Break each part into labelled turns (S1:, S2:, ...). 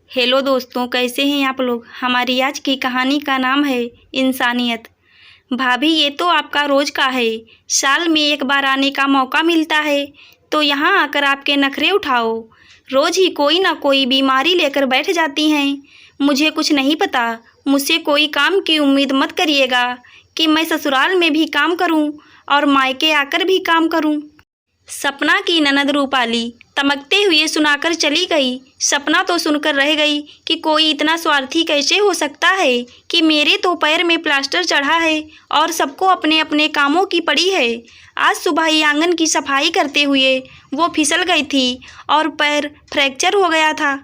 S1: Hello दोस्तों, कैसे हैं आप लोग। हमारी आज की कहानी का नाम है इंसानियत। भाभी, ये तो आपका रोज़ का है। साल में एक बार आने का मौका मिलता है तो यहाँ आकर आपके नखरे उठाओ। रोज़ ही कोई ना कोई बीमारी लेकर बैठ जाती हैं। मुझे कुछ नहीं पता, मुझसे कोई काम की उम्मीद मत करिएगा कि मैं ससुराल में भी काम करूँ और मायके आकर भी काम करूँ। सपना की ननद रूपाली तमकते हुए सुनाकर चली गई। सपना तो सुनकर रह गई कि कोई इतना स्वार्थी कैसे हो सकता है कि मेरे तो पैर में प्लास्टर चढ़ा है और सबको अपने अपने कामों की पड़ी है। आज सुबह ही आंगन की सफाई करते हुए वो फिसल गई थी और पैर फ्रैक्चर हो गया था।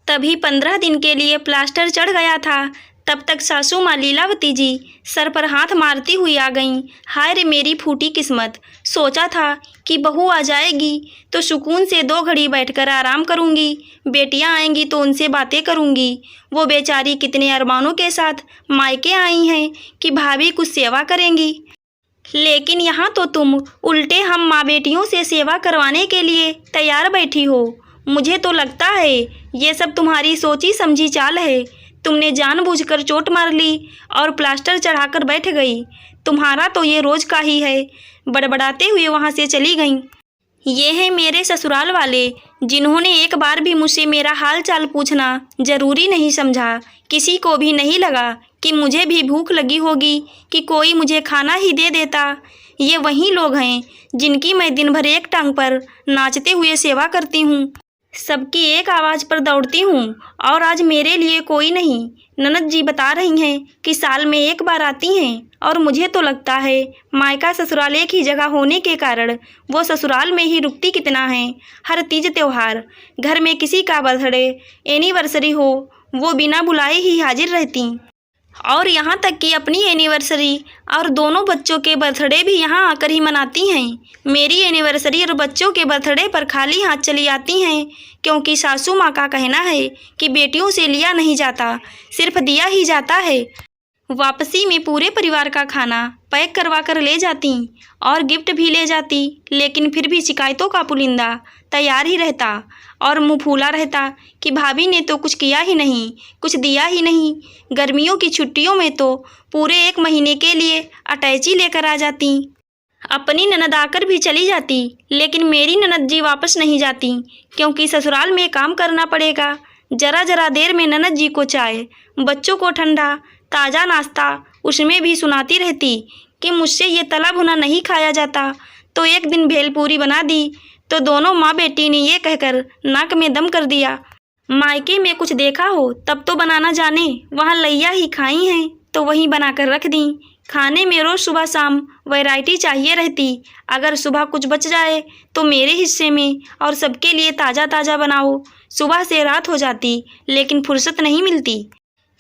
S1: तभी 15 दिन के लिए प्लास्टर चढ़ गया था। तब तक सासू माँ लीलावती जी सर पर हाथ मारती हुई आ गईं। हाय रे मेरी फूटी किस्मत, सोचा था कि बहू आ जाएगी तो सुकून से 2 घड़ी बैठकर आराम करूंगी, बेटियां आएंगी तो उनसे बातें करूंगी। वो बेचारी कितने अरमानों के साथ मायके आई हैं कि भाभी कुछ सेवा करेंगी, लेकिन यहाँ तो तुम उल्टे हम माँ बेटियों से सेवा करवाने के लिए तैयार बैठी हो। मुझे तो लगता है ये सब तुम्हारी सोची समझी चाल है। तुमने जानबूझकर चोट मार ली और प्लास्टर चढ़ाकर बैठ गई। तुम्हारा तो ये रोज़ का ही है। बड़बड़ाते हुए वहाँ से चली गईं। ये हैं मेरे ससुराल वाले, जिन्होंने एक बार भी मुझसे मेरा हाल चाल पूछना ज़रूरी नहीं समझा। किसी को भी नहीं लगा कि मुझे भी भूख लगी होगी कि कोई मुझे खाना ही दे देता। ये वही लोग हैं जिनकी मैं दिन भर एक टांग पर नाचते हुए सेवा करती हूँ, सबकी एक आवाज़ पर दौड़ती हूँ, और आज मेरे लिए कोई नहीं। ननद जी बता रही हैं कि साल में एक बार आती हैं, और मुझे तो लगता है मायका ससुराल एक ही जगह होने के कारण वो ससुराल में ही रुकती कितना है। हर तीज त्यौहार, घर में किसी का बर्थडे एनिवर्सरी हो, वो बिना बुलाए ही हाजिर रहती, और यहाँ तक कि अपनी एनिवर्सरी और दोनों बच्चों के बर्थडे भी यहाँ आकर ही मनाती हैं। मेरी एनिवर्सरी और बच्चों के बर्थडे पर खाली हाथ चली आती हैं, क्योंकि सासू माँ का कहना है कि बेटियों से लिया नहीं जाता, सिर्फ दिया ही जाता है। वापसी में पूरे परिवार का खाना पैक करवा कर ले जाती और गिफ्ट भी ले जाती, लेकिन फिर भी शिकायतों का पुलिंदा तैयार ही रहता और मुँह फूला रहता कि भाभी ने तो कुछ किया ही नहीं, कुछ दिया ही नहीं। गर्मियों की छुट्टियों में तो पूरे 1 महीने के लिए अटैची लेकर आ जाती। अपनी ननद आकर भी चली जाती, लेकिन मेरी ननद जी वापस नहीं जाती, क्योंकि ससुराल में काम करना पड़ेगा। जरा जरा देर में ननद जी को चाय, बच्चों को ठंडा ताज़ा नाश्ता, उसमें भी सुनाती रहती कि मुझसे ये तला भुना नहीं खाया जाता। तो एक दिन भेलपूरी बना दी तो दोनों माँ बेटी ने ये कहकर नाक में दम कर दिया, मायके में कुछ देखा हो तब तो बनाना जाने, वहाँ लैया ही खाई हैं तो वहीं बनाकर रख दी। खाने में रोज़ सुबह शाम वैरायटी चाहिए रहती। अगर सुबह कुछ बच जाए तो मेरे हिस्से में, और सबके लिए ताज़ा ताज़ा बनाओ। सुबह से रात हो जाती, लेकिन फुर्सत नहीं मिलती।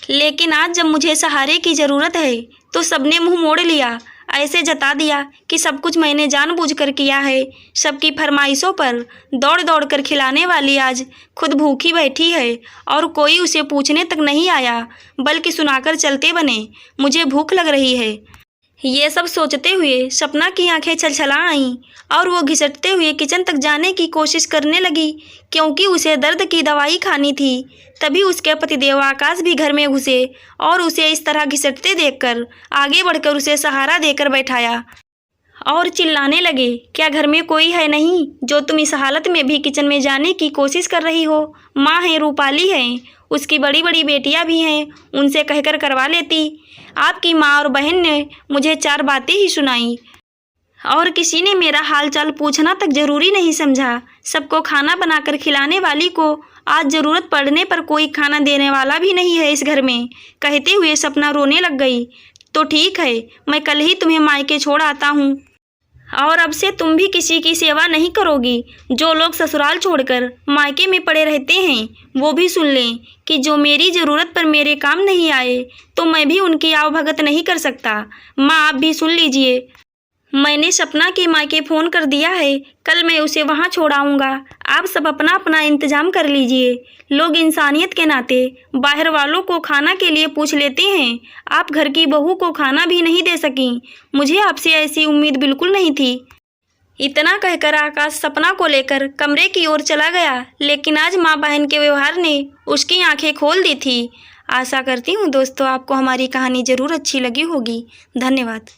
S1: लेकिन आज जब मुझे सहारे की ज़रूरत है तो सबने मुंह मोड़ लिया, ऐसे जता दिया कि सब कुछ मैंने जानबूझकर किया है। सबकी फरमाइशों पर दौड़ दौड़ कर खिलाने वाली आज खुद भूखी बैठी है और कोई उसे पूछने तक नहीं आया, बल्कि सुनाकर चलते बने, मुझे भूख लग रही है। ये सब सोचते हुए सपना की आंखें छलछला आईं और वो घिसटते हुए किचन तक जाने की कोशिश करने लगी, क्योंकि उसे दर्द की दवाई खानी थी। तभी उसके पतिदेव आकाश भी घर में घुसे और उसे इस तरह घिसटते देखकर आगे बढ़कर उसे सहारा देकर बैठाया और चिल्लाने लगे, क्या घर में कोई है नहीं जो तुम इस हालत में भी किचन में जाने की कोशिश कर रही हो? माँ है, रूपाली है, उसकी बड़ी बड़ी बेटियां भी हैं, उनसे कहकर करवा लेती। आपकी माँ और बहन ने मुझे 4 बातें ही सुनाई, और किसी ने मेरा हालचाल पूछना तक जरूरी नहीं समझा। सबको खाना बनाकर खिलाने वाली को आज ज़रूरत पड़ने पर कोई खाना देने वाला भी नहीं है इस घर में। कहते हुए सपना रोने लग गई। तो ठीक है, मैं कल ही तुम्हें मायके छोड़ आता हूँ, और अब से तुम भी किसी की सेवा नहीं करोगी। जो लोग ससुराल छोड़कर मायके में पड़े रहते हैं वो भी सुन लें कि जो मेरी ज़रूरत पर मेरे काम नहीं आए तो मैं भी उनकी आवभगत नहीं कर सकता। माँ, आप भी सुन लीजिए, मैंने सपना के मायके फ़ोन कर दिया है, कल मैं उसे वहाँ छोड़ आऊँगा। आप सब अपना अपना इंतज़ाम कर लीजिए। लोग इंसानियत के नाते बाहर वालों को खाना के लिए पूछ लेते हैं, आप घर की बहू को खाना भी नहीं दे सकीं। मुझे आपसे ऐसी उम्मीद बिल्कुल नहीं थी। इतना कहकर आकाश सपना को लेकर कमरे की ओर चला गया, लेकिन आज माँ बहन के व्यवहार ने उसकी आंखें खोल दी थी। आशा करती हूँ दोस्तों आपको हमारी कहानी ज़रूर अच्छी लगी होगी। धन्यवाद।